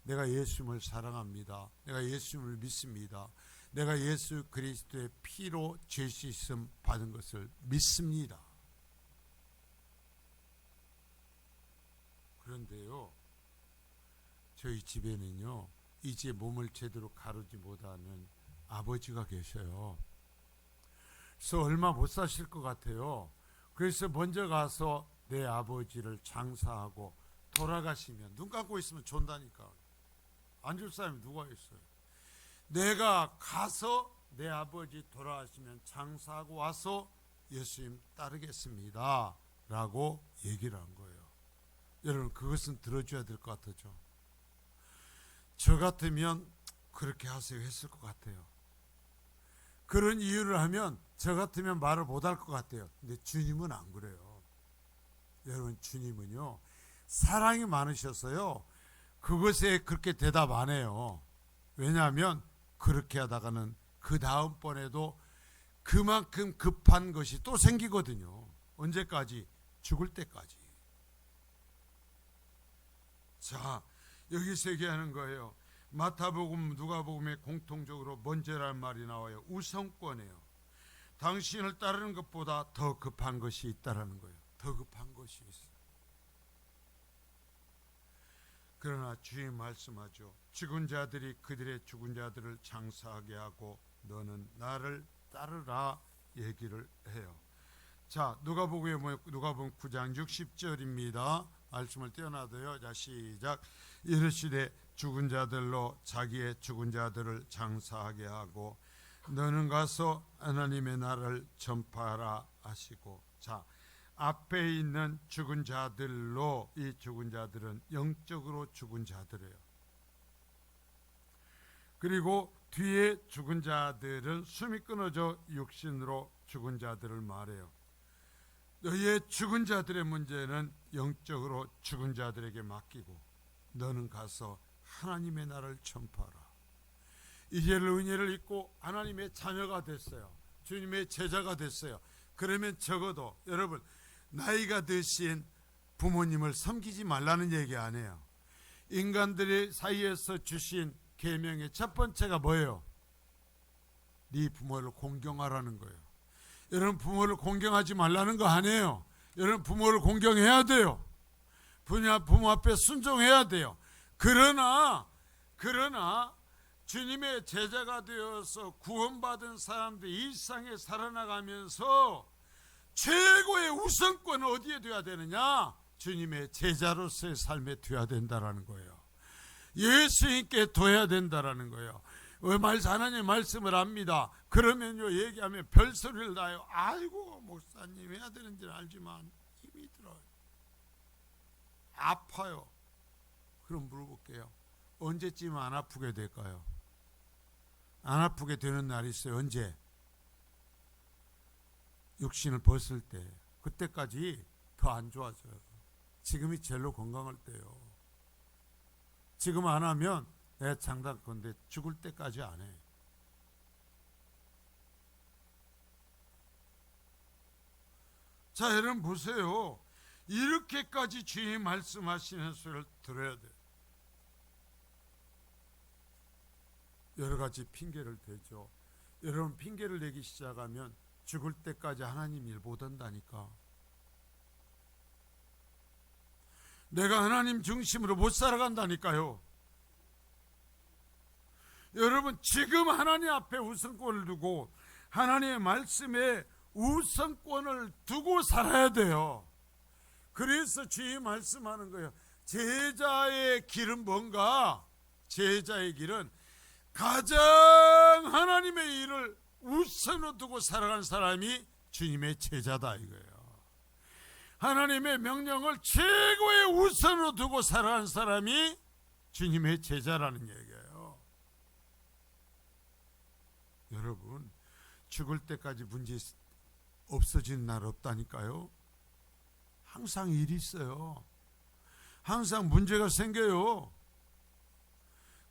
내가 예수님을 사랑합니다. 내가 예수님을 믿습니다. 내가 예수 그리스도의 피로 죄 씻음 받은 것을 믿습니다. 그런데요, 저희 집에는요, 이제 몸을 제대로 가르지 못하는 아버지가 계셔요. 그래서 얼마 못 사실 것 같아요. 그래서 먼저 가서 내 아버지를 장사하고 돌아가시면 눈 감고 있으면 존다니까. 안 줄 사람이 누가 있어요? 내가 가서 내 아버지 돌아가시면 장사하고 와서 예수님 따르겠습니다 라고 얘기를 한 거예요. 여러분, 그것은 들어줘야 될 것 같죠. 저 같으면 그렇게 하세요 했을 것 같아요. 그런 이유를 하면 저 같으면 말을 못할 것 같아요. 근데 주님은 안 그래요. 여러분, 주님은요 사랑이 많으셔서요 그것에 그렇게 대답 안 해요. 왜냐하면 그렇게 하다가는 그 다음번에도 그만큼 급한 것이 또 생기거든요. 언제까지? 죽을 때까지. 자, 여기서 얘기하는 거예요. 마태복음, 누가복음에 공통적으로 먼저라는 말이 나와요. 우선권이에요. 당신을 따르는 것보다 더 급한 것이 있다라는 거예요. 더 급한 것이 있어요. 그러나 주님 말씀하죠. 죽은 자들이 그들의 죽은 자들을 장사하게 하고 너는 나를 따르라 얘기를 해요. 자, 누가복음 9장 60절입니다. 말씀을 떼어놔도요. 자, 시작. 이르시되 죽은 자들로 자기의 죽은 자들을 장사하게 하고 너는 가서 하나님의 나라를 전파하라 하시고. 자, 앞에 있는 죽은 자들로, 이 죽은 자들은 영적으로 죽은 자들이에요. 그리고 뒤에 죽은 자들은 숨이 끊어져 육신으로 죽은 자들을 말해요. 너희의 죽은 자들의 문제는 영적으로 죽은 자들에게 맡기고 너는 가서 하나님의 나라를 전파하라. 이제를 은혜를 입고 하나님의 자녀가 됐어요. 주님의 제자가 됐어요. 그러면 적어도 여러분, 나이가 드신 부모님을 섬기지 말라는 얘기 아니에요. 인간들의 사이에서 주신 계명의 첫 번째가 뭐예요? 네 부모를 공경하라는 거예요. 여러분, 부모를 공경하지 말라는 거 아니에요. 여러분, 부모를 공경해야 돼요. 부모 앞에 순종해야 돼요. 그러나 주님의 제자가 되어서 구원받은 사람들이 일상에 살아나가면서 최고의 우선권은 어디에 둬야 되느냐? 주님의 제자로서의 삶에 둬야 된다라는 거예요. 예수님께 둬야 된다라는 거예요. 하나님 말씀을 압니다. 그러면요, 얘기하면 별소리를 나요. 아이고, 목사님 해야 되는지는 알지만 힘이 들어요. 아파요. 그럼 물어볼게요. 언제쯤 안 아프게 될까요? 안 아프게 되는 날이 있어요. 언제? 육신을 벗을 때. 그때까지 더 안 좋아져요. 지금이 제일로 건강할 때요. 지금 안 하면 내 장담컨대 죽을 때까지 안 해. 자, 여러분 보세요. 이렇게까지 주님 말씀하시는 소리를 들어야 돼. 여러 가지 핑계를 대죠. 여러분, 핑계를 내기 시작하면 죽을 때까지 하나님 일 못 한다니까. 내가 하나님 중심으로 못 살아간다니까요. 여러분, 지금 하나님 앞에 우선권을 두고 하나님의 말씀에 우선권을 두고 살아야 돼요. 그래서 주님 말씀하는 거예요. 제자의 길은 뭔가? 제자의 길은 가장 하나님의 일을 우선으로 두고 살아가는 사람이 주님의 제자다 이거예요. 하나님의 명령을 최고의 우선으로 두고 살아가는 사람이 주님의 제자라는 얘기예요. 여러분, 죽을 때까지 문제 없어지는 날 없다니까요. 항상 일이 있어요. 항상 문제가 생겨요.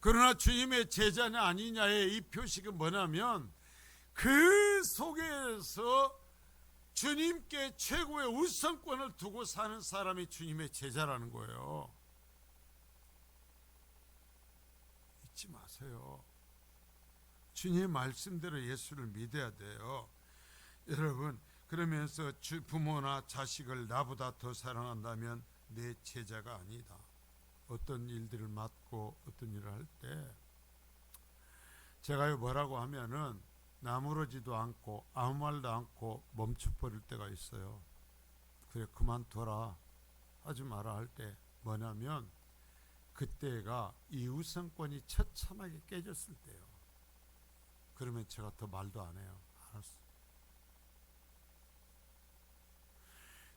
그러나 주님의 제자냐 아니냐의 이 표식은 뭐냐면 그 속에서 주님께 최고의 우선권을 두고 사는 사람이 주님의 제자라는 거예요. 잊지 마세요. 주님의 말씀대로 예수를 믿어야 돼요. 여러분, 그러면서 부모나 자식을 나보다 더 사랑한다면 내 제자가 아니다. 어떤 일들을 맡고 어떤 일을 할 때 제가 뭐라고 하면은 나무러지도 않고 아무 말도 않고 멈춰버릴 때가 있어요. 그래 그만둬라 하지 마라 할 때 뭐냐면 그때가 이 우선권이 처참하게 깨졌을 때요. 그러면 제가 더 말도 안 해요. 알았어.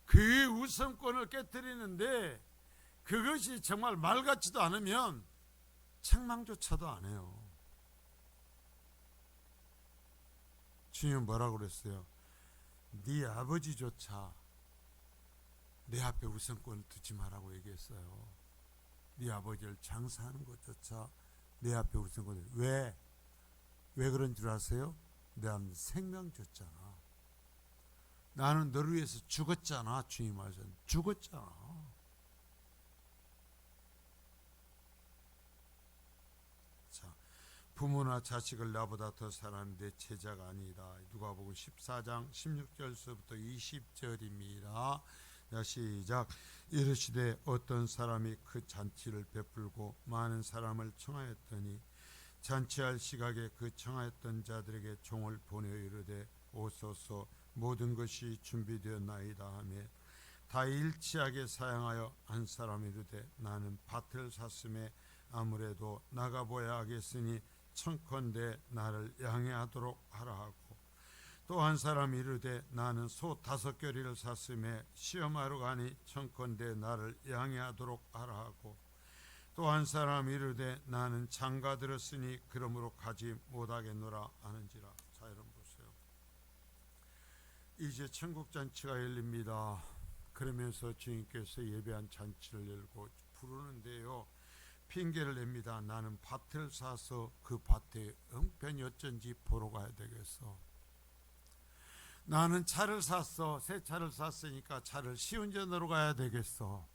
그 우선권을 깨뜨리는데 그것이 정말 말 같지도 않으면 책망조차도 안 해요. 주님은 뭐라고 그랬어요? 네 아버지조차 내 앞에 우선권을 두지 말라고 얘기했어요. 네 아버지를 장사하는 것조차 내 앞에 우선권을. 왜 그런 줄 아세요? 내 생명 줬잖아. 나는 너를 위해서 죽었잖아. 주님 말씀 죽었잖아. 자, 부모나 자식을 나보다 더 사랑하는 내 제자가 아니다. 누가복음 14장 16절서부터 20절입니다. 시작. 이르시되 어떤 사람이 그 잔치를 베풀고 많은 사람을 청하였더니 잔치할 시각에 그 청하였던 자들에게 종을 보내어 이르되 오소서 모든 것이 준비되었나이다 하며 다 일치하게 사양하여 한 사람이 이르되 나는 밭을 샀음에 아무래도 나가보야 하겠으니 청컨대 나를 양해하도록 하라 하고 또 한 사람이 이르되 나는 소 5겨리를 샀음에 시험하러 가니 청컨대 나를 양해하도록 하라 하고 또 한 사람이 이르되 나는 장가 들었으니 그러므로 가지 못하겠노라 하는지라. 자, 여러분 보세요. 이제 천국 잔치가 열립니다. 그러면서 주님께서 예배한 잔치를 열고 부르는데요. 핑계를 냅니다. 나는 밭을 사서 그 밭에 형편이 어쩐지 보러 가야 되겠어. 나는 차를 샀어. 새 차를 샀으니까 차를 시운전으로 가야 되겠어.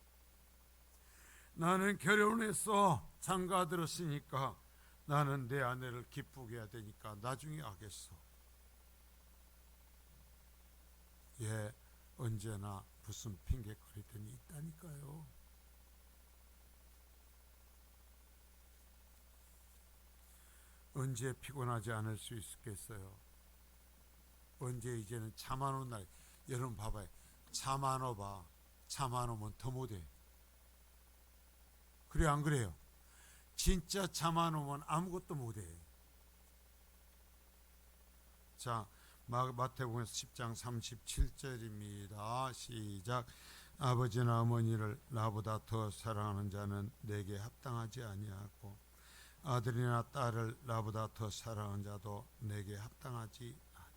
나는 결혼했어. 장가 들었으니까 나는 내 아내를 기쁘게 해야 되니까 나중에 하겠어. 예, 언제나 무슨 핑계거리들이 있다니까요. 언제 피곤하지 않을 수 있겠어요? 언제 이제는 차만 온 날. 여러분 봐봐요. 차만 오봐. 차만 오면 더 못해. 그래 안 그래요? 진짜 차만 오면 아무것도 못해. 자, 마태복음에서 10장 37절입니다. 시작. 아버지나 어머니를 나보다 더 사랑하는 자는 내게 합당하지 아니하고 아들이나 딸을 나보다 더 사랑하는 자도 내게 합당하지 아니하고.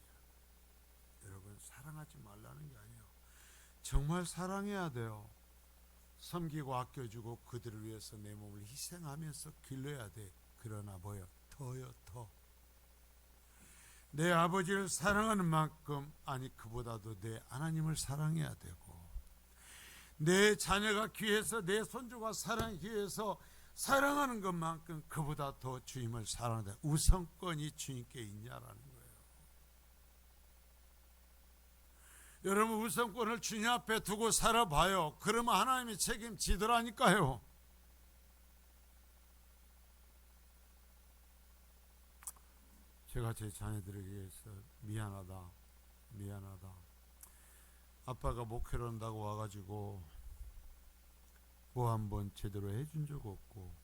여러분, 사랑하지 말라는 게 아니에요. 정말 사랑해야 돼요. 섬기고 아껴주고 그들을 위해서 내 몸을 희생하면서 길러야 돼. 그러나 뭐요? 더요, 더. 내 아버지를 사랑하는 만큼, 아니 그보다도 내 하나님을 사랑해야 되고, 내 자녀가 귀해서 내 손주가 사랑이 귀해서 사랑하는 것만큼 그보다 더 주님을 사랑한다. 우선권이 주님께 있냐라는 거예요. 여러분 우선권을 주님 앞에 두고 살아봐요. 그러면 하나님이 책임지더라니까요. 제가 제 자녀들에게서 미안하다. 아빠가 목회를 한다고 와가지고 뭐 한번 제대로 해준 적 없고,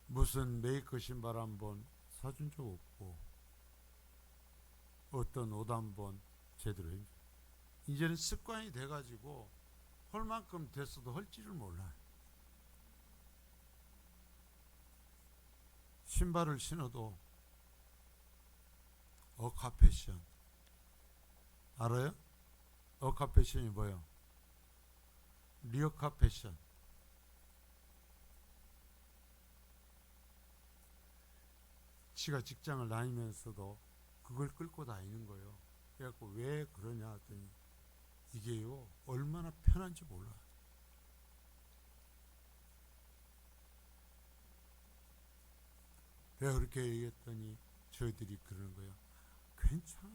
무슨 메이커 신발 한번 사준 적 없고, 어떤 옷 한번 제대로 해준. 이제는 습관이 돼가지고 할 만큼 됐어도 할지를 몰라요. 신발을 신어도 어카 패션 알아요? 어카 패션이 뭐예요? 리어카 패션. 지가 직장을 다니면서도 그걸 끌고 다니는 거예요. 그래갖고 왜 그러냐 했더니 이게요 얼마나 편한지 몰라요. 내가 그렇게 얘기했더니 저희들이 그러는 거예요. 괜찮아.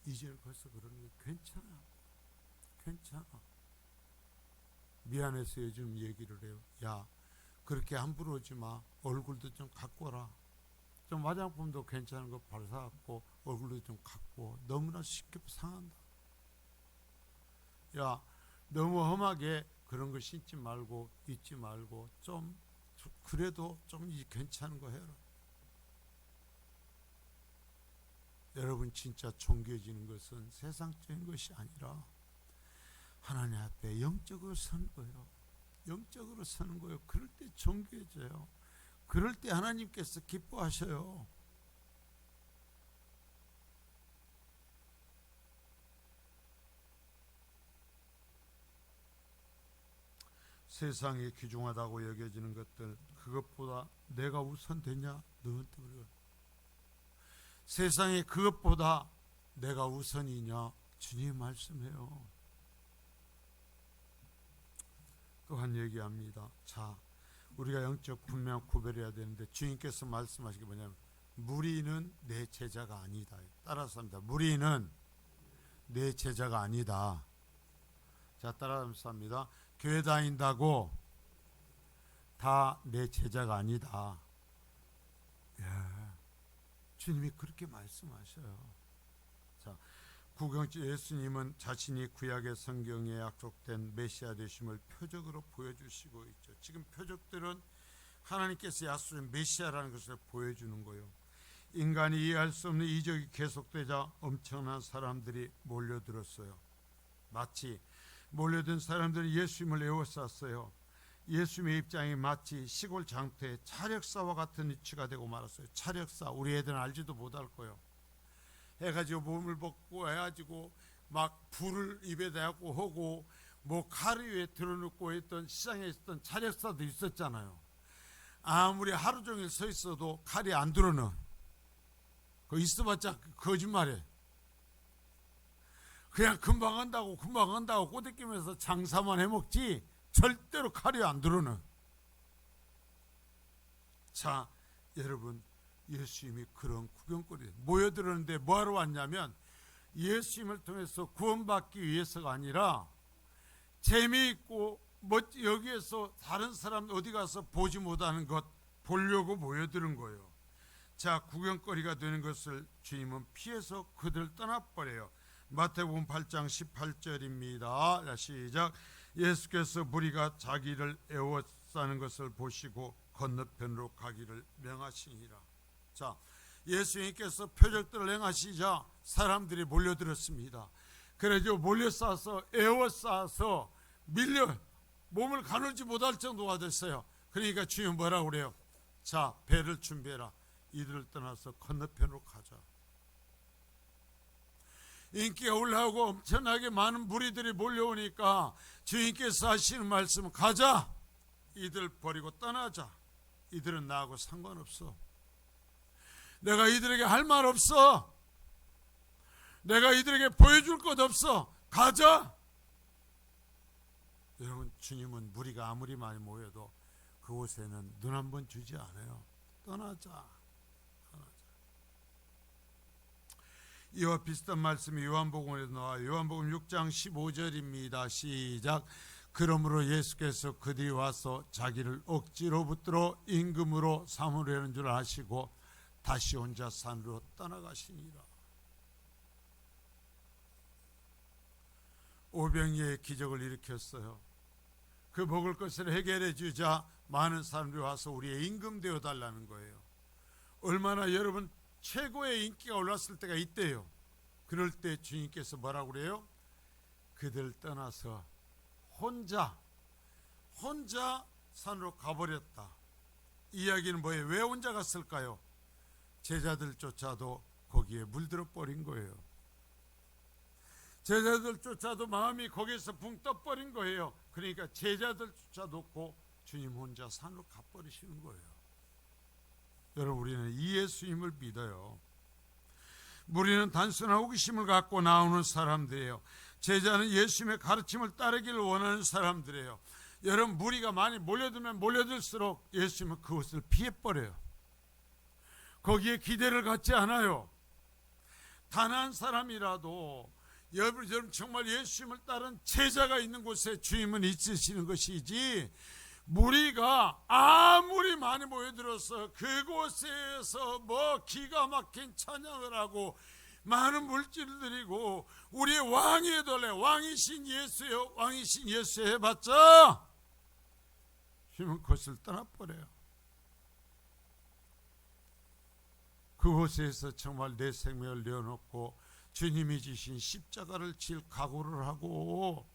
이제는 벌써 그러는 거예요. 괜찮아. 미안해서 요즘 얘기를 해요. 야, 그렇게 함부로 오지 마. 얼굴도 좀 갖고 와라. 좀 화장품도 괜찮은 거 발사갖고 얼굴도 좀 갖고. 너무나 쉽게 상한다. 야, 너무 험하게 그런 거 신지 말고 잊지 말고 좀 그래도 좀 괜찮은 거 해라. 여러분 진짜 존귀해지는 것은 세상적인 것이 아니라 하나님 앞에 영적으로 서는 거예요. 영적으로 서는 거예요. 그럴 때 존귀해져요. 그럴 때 하나님께서 기뻐하셔요. 세상에 귀중하다고 여겨지는 것들, 그것보다 내가 우선되냐? 너한테 우리가 세상에 그것보다 내가 우선이냐? 주님 말씀해요. 또한 얘기합니다. 자, 우리가 영적 분명 구별해야 되는데 주님께서 말씀하시기 뭐냐면 무리는 내 제자가 아니다. 따라서 합니다. 무리는 내 제자가 아니다. 자, 따라서 합니다. 교회 다닌다고 다 내 제자가 아니다. 예, 주님이 그렇게 말씀하셔요. 자, 구경지 예수님은 자신이 구약의 성경에 약속된 메시아 되심을 표적으로 보여주시고 있죠. 지금 표적들은 하나님께서 약속된 메시아라는 것을 보여주는 거예요. 인간이 이해할 수 없는 이적이 계속되자 엄청난 사람들이 몰려들었어요. 마치 몰려든 사람들은 예수님을 에워쌌어요. 예수님의 입장이 마치 시골 장터의 차력사와 같은 위치가 되고 말았어요. 차력사, 우리 애들은 알지도 못할 거예요. 해가지고 몸을 벗고 해가지고 막 불을 입에 대고 하고 뭐 칼 위에 들어놓고 했던 시장에 있었던 차력사도 있었잖아요. 아무리 하루 종일 서 있어도 칼이 안 들어는 그 있어봤자 거짓말해. 그냥 금방 한다고 꼬드기면서 장사만 해먹지 절대로 칼이 안 들어는. 자, 여러분, 예수님이 그런 구경거리에 모여들었는데 뭐하러 왔냐면 예수님을 통해서 구원받기 위해서가 아니라 재미있고 여기에서 다른 사람 어디 가서 보지 못하는 것 보려고 모여드는 거예요. 자, 구경거리가 되는 것을 주님은 피해서 그들 떠나버려요. 마태복음 8장 18절입니다. 시작. 예수께서 무리가 자기를 에워싸는 것을 보시고 건너편으로 가기를 명하시니라. 자, 예수님께서 표적들을 행하시자 사람들이 몰려들었습니다. 그래서 몰려싸서 에워싸서 밀려 몸을 가누지 못할 정도가 됐어요. 그러니까 주님 뭐라고 그래요? 자, 배를 준비해라. 이들을 떠나서 건너편으로 가자. 인기가 올라오고 엄청나게 많은 무리들이 몰려오니까 주님께서 하시는 말씀은 가자. 이들 버리고 떠나자. 이들은 나하고 상관없어. 내가 이들에게 할 말 없어. 내가 이들에게 보여줄 것 없어. 가자. 여러분, 주님은 무리가 아무리 많이 모여도 그곳에는 눈 한 번 주지 않아요. 떠나자. 이와 비슷한 말씀이 요한복음에도 나와 요한복음 6장 15절입니다. 시작. 그러므로 예수께서 그들이 와서 자기를 억지로 붙들어 임금으로 삼으려는 줄 아시고 다시 혼자 산으로 떠나가시니라. 오병이의 기적을 일으켰어요. 그 먹을 것을 해결해 주자 많은 사람들이 와서 우리의 임금 되어 달라는 거예요. 얼마나 여러분 최고의 인기가 올랐을 때가 있대요. 그럴 때 주님께서 뭐라고 그래요? 그들 떠나서 혼자 산으로 가버렸다. 이야기는 뭐예요? 왜 혼자 갔을까요? 제자들조차도 거기에 물들어 버린 거예요. 제자들조차도 마음이 거기에서 붕 떠버린 거예요. 그러니까 제자들조차도 없고 주님 혼자 산으로 가버리시는 거예요. 여러분, 우리는 이 예수님을 믿어요. 우리는 단순한 호기심을 갖고 나오는 사람들이에요. 제자는 예수님의 가르침을 따르기를 원하는 사람들이에요. 여러분, 무리가 많이 몰려들면 몰려들수록 예수님은 그것을 피해버려요. 거기에 기대를 갖지 않아요. 단 한 사람이라도 여러분 정말 예수님을 따른 제자가 있는 곳에 주님은 있으시는 것이지, 무리가 아무리 많이 모여들어서 그곳에서 뭐 기가 막힌 찬양을 하고 많은 물질을 드리고 우리의 왕의 돌에 왕이신 예수여 왕이신 예수 해봤자 주님은 그것을 떠나버려요. 그곳에서 정말 내 생명을 내어놓고 주님이 지신 십자가를 질 각오를 하고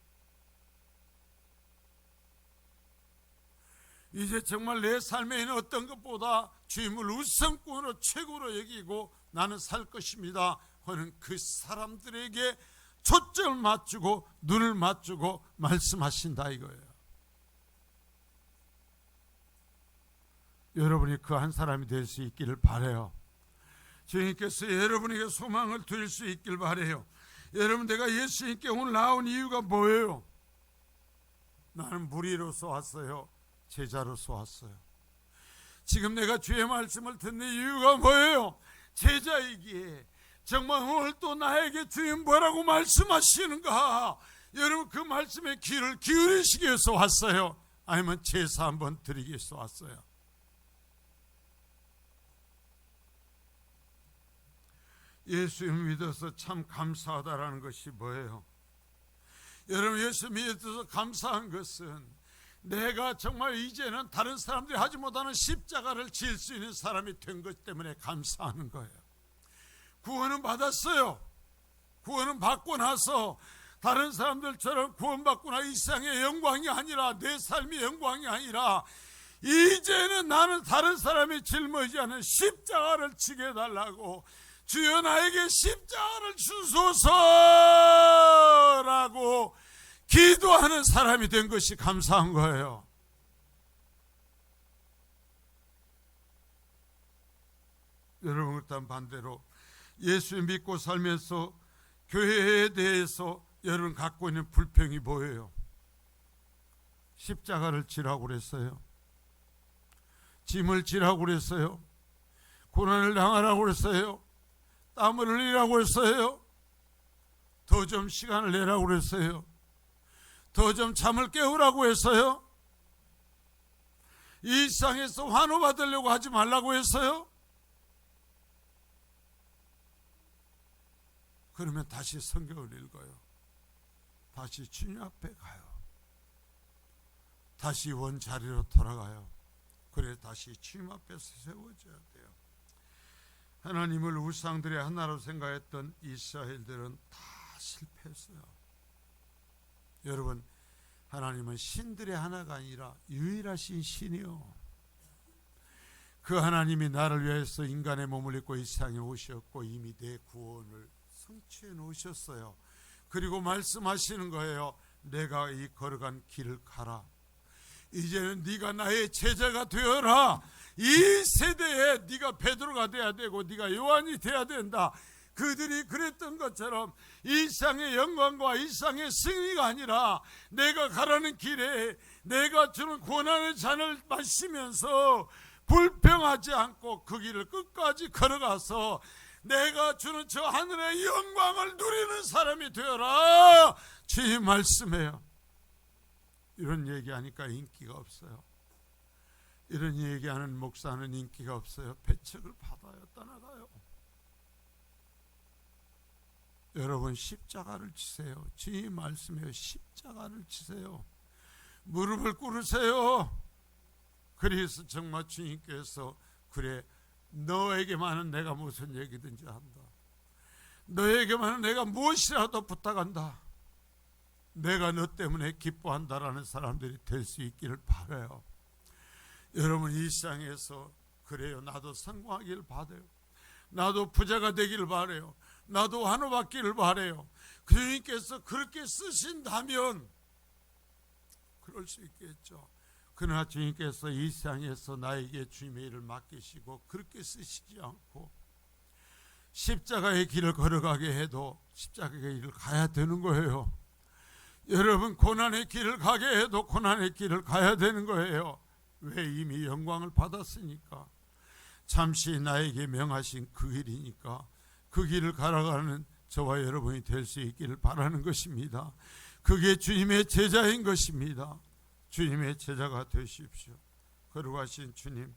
이제 정말 내 삶에 있는 어떤 것보다 주님을 우선권으로 최고로 여기고 나는 살 것입니다 하는 그 사람들에게 초점을 맞추고 눈을 맞추고 말씀하신다 이거예요. 여러분이 그 한 사람이 될 수 있기를 바라요. 주님께서 여러분에게 소망을 드릴 수 있길 바라요. 여러분, 내가 예수님께 오늘 나온 이유가 뭐예요? 나는 무리로서 왔어요? 제자로서 왔어요? 지금 내가 주의 말씀을 듣는 이유가 뭐예요? 제자이기에 정말 오늘 또 나에게 주님 뭐라고 말씀하시는가? 여러분, 그 말씀에 귀를 기울이시기 위해서 왔어요? 아니면 제사 한번 드리기 위해서 왔어요? 예수님 믿어서 참 감사하다라는 것이 뭐예요? 여러분, 예수 믿어서 감사한 것은 내가 정말 이제는 다른 사람들이 하지 못하는 십자가를 질 수 있는 사람이 된 것 때문에 감사하는 거예요. 구원은 받았어요. 구원은 받고 나서 다른 사람들처럼 구원받고 나 이 세상의 영광이 아니라 내 삶의 영광이 아니라 이제는 나는 다른 사람이 짊어지지 않은 십자가를 지게 해달라고 주여 나에게 십자가를 주소서라고 기도하는 사람이 된 것이 감사한 거예요. 여러분, 그렇다면 반대로 예수 믿고 살면서 교회에 대해서 여러분 갖고 있는 불평이 뭐예요? 십자가를 지라고 그랬어요? 짐을 지라고 그랬어요? 고난을 당하라고 그랬어요? 땀을 흘리라고 했어요? 더 좀 시간을 내라고 그랬어요? 더 좀 잠을 깨우라고 했어요? 이 세상에서 환호받으려고 하지 말라고 했어요? 그러면 다시 성경을 읽어요. 다시 주님 앞에 가요. 다시 원자리로 돌아가요. 그래 다시 주님 앞에서 세워져야 돼요. 하나님을 우상들의 하나로 생각했던 이스라엘들은 다 실패했어요. 여러분, 하나님은 신들의 하나가 아니라 유일하신 신이요, 그 하나님이 나를 위해서 인간의 몸을 입고 이 세상에 오셨고 이미 내 구원을 성취해 놓으셨어요. 그리고 말씀하시는 거예요. 내가 이 걸어간 길을 가라. 이제는 네가 나의 제자가 되어라. 이 세대에 네가 베드로가 돼야 되고 네가 요한이 돼야 된다. 그들이 그랬던 것처럼 이 세상의 영광과 이 세상의 승리가 아니라 내가 가라는 길에 내가 주는 고난의 잔을 마시면서 불평하지 않고 그 길을 끝까지 걸어가서 내가 주는 저 하늘의 영광을 누리는 사람이 되어라. 주님 말씀해요. 이런 얘기하니까 인기가 없어요. 이런 얘기하는 목사는 인기가 없어요. 배척을 받아요. 떠나가요. 여러분 십자가를 지세요. 주님 말씀해요. 십자가를 지세요. 무릎을 꿇으세요. 그래서 정말 주님께서 그래 너에게만은 내가 무슨 얘기든지 한다. 너에게만은 내가 무엇이라도 부탁한다. 내가 너 때문에 기뻐한다라는 사람들이 될 수 있기를 바라요. 여러분 이 세상에서 그래요. 나도 성공하기를 바라요. 나도 부자가 되기를 바라요. 나도 환호 받기를 바라요. 주님께서 그렇게 쓰신다면 그럴 수 있겠죠. 그러나 주님께서 이 세상에서 나에게 주님의 일을 맡기시고 그렇게 쓰시지 않고 십자가의 길을 걸어가게 해도 십자가의 길을 가야 되는 거예요. 여러분 고난의 길을 가게 해도 고난의 길을 가야 되는 거예요. 왜? 이미 영광을 받았으니까. 잠시 나에게 명하신 그 길이니까 그 길을 걸어가는 저와 여러분이 될 수 있기를 바라는 것입니다. 그게 주님의 제자인 것입니다. 주님의 제자가 되십시오. 걸어가신 주님